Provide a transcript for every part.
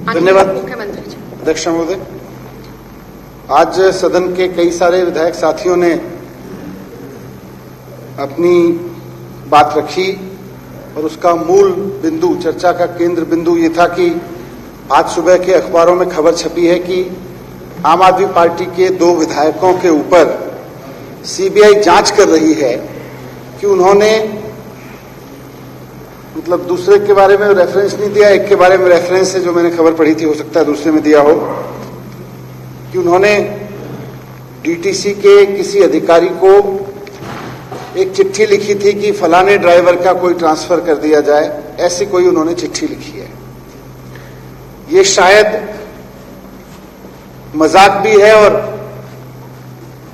धन्यवाद मुख्यमंत्री जी। अध्यक्ष महोदय, आज सदन के कई सारे विधायक साथियों ने अपनी बात रखी और उसका मूल बिंदु, चर्चा का केंद्र बिंदु ये था कि आज सुबह के अखबारों में खबर छपी है कि आम आदमी पार्टी के 2 विधायकों के ऊपर सीबीआई जांच कर रही है कि उन्होंने, मतलब दूसरे के बारे में रेफरेंस नहीं दिया, एक के बारे में रेफरेंस है जो मैंने खबर पढ़ी थी, हो सकता है दूसरे में दिया हो, कि उन्होंने डीटीसी के किसी अधिकारी को एक चिट्ठी लिखी थी कि फलाने ड्राइवर का कोई ट्रांसफर कर दिया जाए, ऐसी कोई उन्होंने चिट्ठी लिखी है। ये शायद मजाक भी है और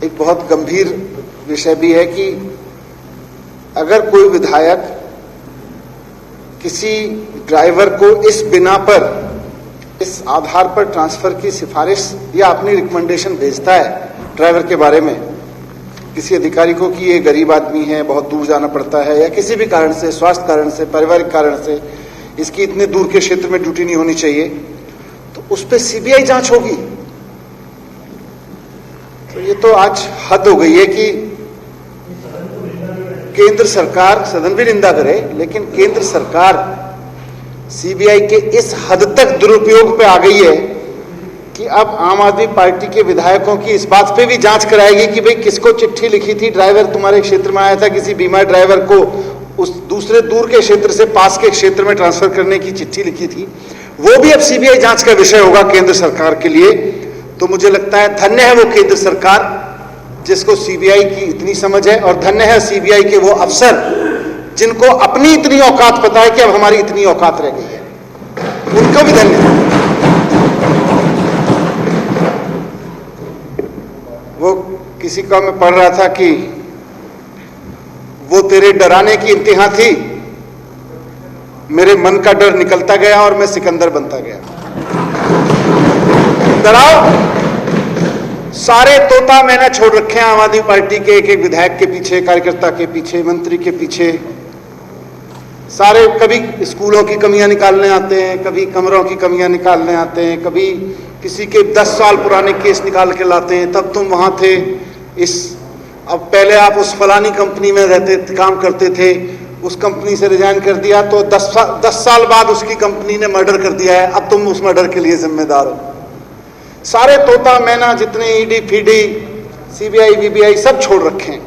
एक बहुत गंभीर विषय भी है कि अगर कोई विधायक किसी ड्राइवर को इस बिना पर, इस आधार पर ट्रांसफर की सिफारिश या अपनी रिकमेंडेशन भेजता है ड्राइवर के बारे में किसी अधिकारी को कि ये गरीब आदमी है, बहुत दूर जाना पड़ता है, या किसी भी कारण से, स्वास्थ्य कारण से, पारिवारिक कारण से इसकी इतने दूर के क्षेत्र में ड्यूटी नहीं होनी चाहिए, तो उस पर सीबीआई जांच होगी। तो ये तो आज हद हो गई है कि केंद्र सरकार, सदन भी निंदा करे, लेकिन केंद्र सरकार सीबीआई के इस हद तक दुरुपयोग पे आ गई है कि अब आम आदमी पार्टी के विधायकों की इस बात पे भी जांच कराएगी कि भाई किसको चिट्ठी लिखी थी, ड्राइवर तुम्हारे क्षेत्र में आया था, किसी बीमार ड्राइवर को उस दूसरे दूर के क्षेत्र से पास के क्षेत्र में ट्रांसफर करने की चिट्ठी लिखी थी, वो भी अब सीबीआई जांच का विषय होगा केंद्र सरकार के लिए। तो मुझे लगता है धन्य है वो केंद्र सरकार जिसको सीबीआई की इतनी समझ है, और धन्य है सीबीआई के वो अफसर जिनको अपनी इतनी औकात पता है कि अब हमारी इतनी औकात रह गई है, उनको भी धन्यवाद। वो किसी का मैं पढ़ रहा था कि वो तेरे डराने की इंतहा थी, मेरे मन का डर निकलता गया और मैं सिकंदर बनता गया। डराओ, सारे तोता मैंने छोड़ रखे हैं आम आदमी पार्टी के, एक एक विधायक के पीछे, कार्यकर्ता के पीछे, मंत्री के पीछे। सारे कभी स्कूलों की कमियां निकालने आते हैं, कभी कमरों की कमियां निकालने आते हैं, कभी किसी के 10 साल पुराने केस निकाल के लाते हैं, तब तुम वहां थे, अब पहले आप उस फलानी कंपनी में रहते, काम करते थे, उस कंपनी से रिजाइन कर दिया तो 10 साल बाद उसकी कंपनी ने मर्डर कर दिया है, अब तुम उस मर्डर के लिए जिम्मेदार हो। सारे तोता मैना जितने ईडी फीडी सीबीआई वीबीआई सब छोड़ रखे हैं,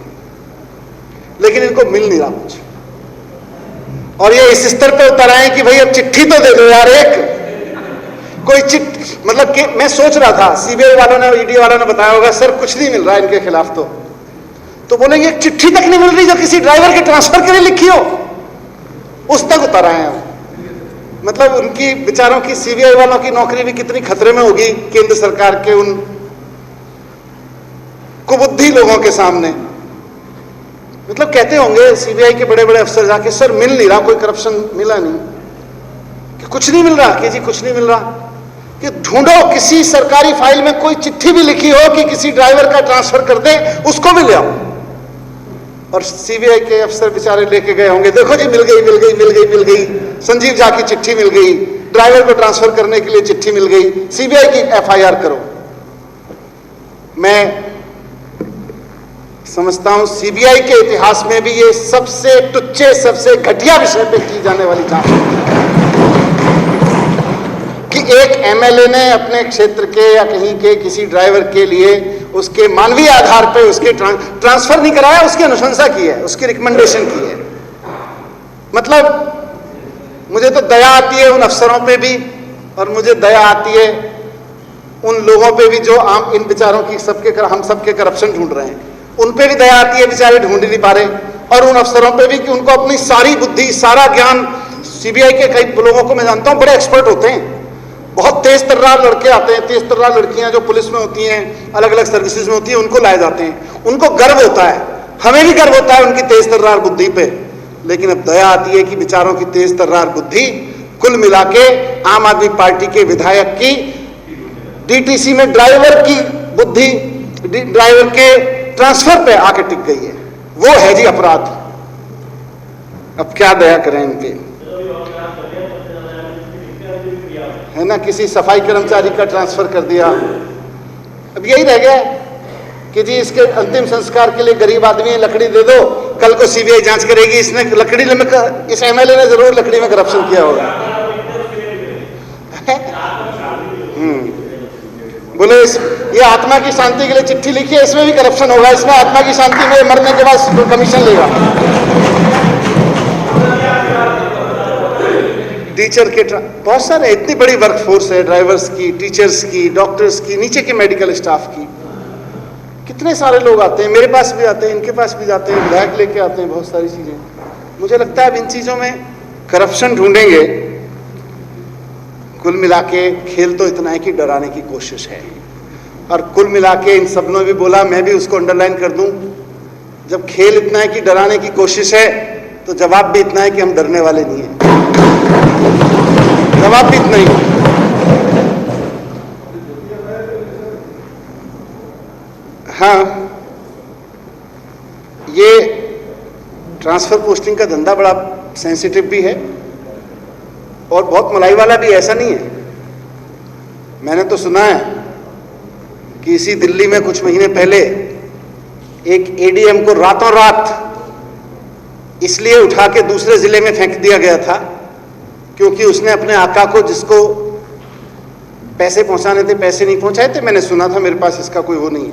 लेकिन इनको मिल नहीं रहा कुछ, और ये इस स्तर पे उतर आए कि भाई अब चिट्ठी तो दे दो यार, एक कोई मतलब कि मैं सोच रहा था, सीबीआई वालों ने, ईडी वालों ने बताया होगा सर कुछ नहीं मिल रहा है इनके खिलाफ, तो बोलेंगे एक चिट्ठी तक नहीं मिल रही जो किसी ड्राइवर के ट्रांसफर के लिए लिखी हो, उस तक उतर आए हैं। मतलब उनकी बेचारों की, सीबीआई वालों की नौकरी भी कितनी खतरे में होगी केंद्र सरकार के उन कुबुद्धि लोगों के सामने। मतलब कहते होंगे सीबीआई के बड़े बड़े अफसर जाके, सर मिल नहीं रहा, कोई करप्शन मिला नहीं, कि कुछ नहीं मिल रहा, कि जी कुछ नहीं मिल रहा, कि ढूंढो किसी सरकारी फाइल में कोई चिट्ठी भी लिखी हो कि किसी ड्राइवर का ट्रांसफर कर दे, उसको भी ले आओ। और सीबीआई के अफसर बेचारे लेके गए होंगे, देखो जी मिल गई मिल गई मिल गई मिल गई, संजीव झा की चिट्ठी मिल गई, ड्राइवर को ट्रांसफर करने के लिए चिट्ठी मिल गई, सीबीआई की एफआईआर करो। मैं समझता हूं सीबीआई के इतिहास में भी ये सबसे टुच्चे, सबसे घटिया विषय पे की जाने वाली जांच कि एक एमएलए ने अपने क्षेत्र के या कहीं के किसी ड्राइवर के लिए उसके मानवीय आधार पर उसके ट्रांसफर नहीं कराया, उसकी अनुशंसा की है, उसकी रिकमेंडेशन की है। मतलब मुझे तो दया आती है उन अफसरों पे भी, और मुझे दया आती है उन लोगों पे भी जो आम इन बेचारों की हम सबके करप्शन ढूंढ रहे हैं, उन पे भी दया आती है, बेचारे ढूंढ नहीं पा रहे, और उन अफसरों पे भी कि उनको अपनी सारी बुद्धि, सारा ज्ञान, सीबीआई के कई लोगों को मैं जानता हूं बड़े एक्सपर्ट होते हैं, बहुत तेज तर्रार लड़के आते हैं, तेज तर्रार लड़कियां जो पुलिस में होती हैं, अलग अलग सर्विसेज में होती हैं, उनको लाए जाते हैं, उनको गर्व होता है, हमें भी गर्व होता है उनकी तेज तर्रार बुद्धि पे। लेकिन अब दया आती है कि बेचारों की तेज तर्रार बुद्धि कुल मिला के आम आदमी पार्टी के विधायक की डीटीसी में ड्राइवर की बुद्धि, ड्राइवर के ट्रांसफर पे आके टिक गई है। वो है जी अपराध। अब क्या दया करें इनके। है ना, किसी सफाई कर्मचारी का ट्रांसफर कर दिया। अब यही रह गया कि जी इसके अंतिम संस्कार के लिए गरीब आदमी है, लकड़ी दे दो, कल को सीबीआई जांच करेगी इसने लकड़ी में, इस एमएलए ने जरूर लकड़ी में करप्शन किया होगा। बोले ये आत्मा की शांति के लिए चिट्ठी लिखी है, इसमें भी करप्शन होगा, इसमें आत्मा की शांति में मरने के बाद कमीशन लेगा। टीचर के बहुत सारे, इतनी बड़ी वर्कफोर्स है, ड्राइवर्स की, टीचर्स की, डॉक्टर्स की, नीचे के मेडिकल स्टाफ की, कितने सारे लोग आते हैं, मेरे पास भी आते हैं, इनके पास भी जाते हैं, विधायक लेके आते हैं, बहुत सारी चीजें। मुझे लगता है अब इन चीजों में करप्शन ढूंढेंगे। कुल मिला के खेल तो इतना है कि डराने की कोशिश है, और कुल मिला के इन सब ने भी बोला, मैं भी उसको अंडरलाइन कर दूं, जब खेल इतना है कि डराने की कोशिश है तो जवाब भी इतना है कि हम डरने वाले नहीं हैं। जवाब भी इतना ही। हाँ, ये ट्रांसफर पोस्टिंग का धंधा बड़ा सेंसिटिव भी है और बहुत मलाई वाला भी, ऐसा नहीं है। मैंने तो सुना है कि इसी दिल्ली में कुछ महीने पहले एक एडीएम को रातों रात इसलिए उठा के दूसरे जिले में फेंक दिया गया था क्योंकि उसने अपने आका को, जिसको पैसे पहुंचाने थे, पैसे नहीं पहुंचाए थे। मैंने सुना था, मेरे पास इसका कोई वो नहीं है,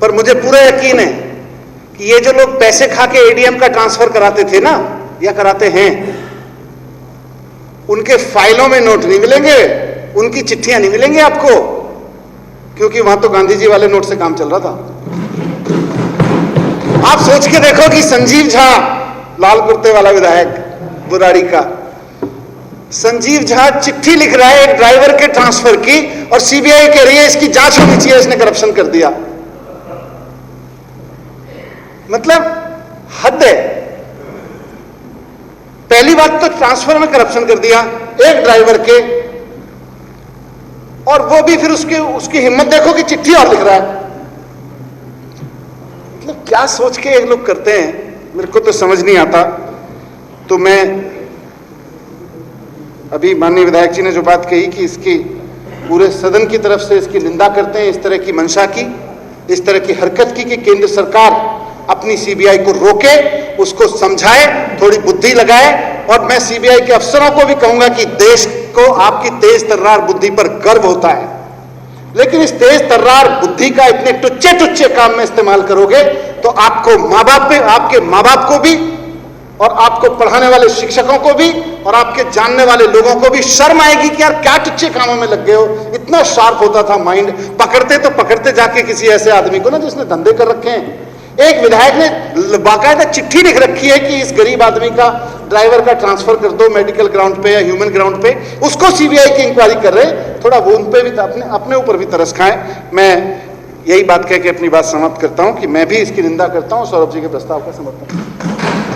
पर मुझे पूरा यकीन है कि ये जो लोग पैसे खा के एडीएम का ट्रांसफर कराते थे ना, या कराते हैं, उनके फाइलों में नोट नहीं मिलेंगे, उनकी चिट्ठियां नहीं मिलेंगी आपको, क्योंकि वहां तो गांधी जी वाले नोट से काम चल रहा था। आप सोच के देखो कि संजीव झा, लाल कुर्ते वाला विधायक बुराड़ी का, संजीव झा चिट्ठी लिख रहा है एक ड्राइवर के ट्रांसफर की, और सीबीआई कह रही है इसकी जांच होनी चाहिए, इसने करप्शन कर दिया। मतलब हद है। पहली बात तो ट्रांसफर में करप्शन कर दिया एक ड्राइवर के, और वो भी फिर उसकी हिम्मत देखो कि चिट्ठी और लिख रहा है। मतलब क्या सोच के ये लोग करते हैं, मेरे को तो समझ नहीं आता। तो मैं अभी माननीय विधायक जी ने जो बात कही कि इसकी पूरे सदन की तरफ से इसकी निंदा करते हैं, इस तरह की मंशा की, इस तरह की हरकत की कि केंद्र सरकार अपनी सीबीआई को रोके, उसको समझाए, थोड़ी बुद्धि लगाए। और मैं सीबीआई के अफसरों को भी कहूंगा कि देश को आपकी तेज तर्रार बुद्धि पर गर्व होता है, लेकिन इस तेज तर्रार बुद्धि का इतने टुच्चे टुच्चे काम में इस्तेमाल करोगे तो आपको आपके माँ बाप को भी, और आपको पढ़ाने वाले शिक्षकों को भी, और आपके जानने वाले लोगों को भी शर्म आएगी कि यार क्या टुच्चे कामों में लग गए हो। इतना शार्प होता था माइंड, पकड़ते जाके किसी ऐसे आदमी को ना जिसने धंधे कर रखे हैं। एक विधायक ने बाकायदा चिट्ठी लिख रखी है कि इस गरीब आदमी का, ड्राइवर का ट्रांसफर कर दो मेडिकल ग्राउंड पे या ह्यूमन ग्राउंड पे, उसको सीबीआई की इंक्वायरी कर रहे। थोड़ा वो उन पे भी, अपने ऊपर भी तरस खाएं। मैं यही बात कह के अपनी बात समाप्त करता हूं कि मैं भी इसकी निंदा करता हूं, सौरभ जी के प्रस्ताव का समर्थन।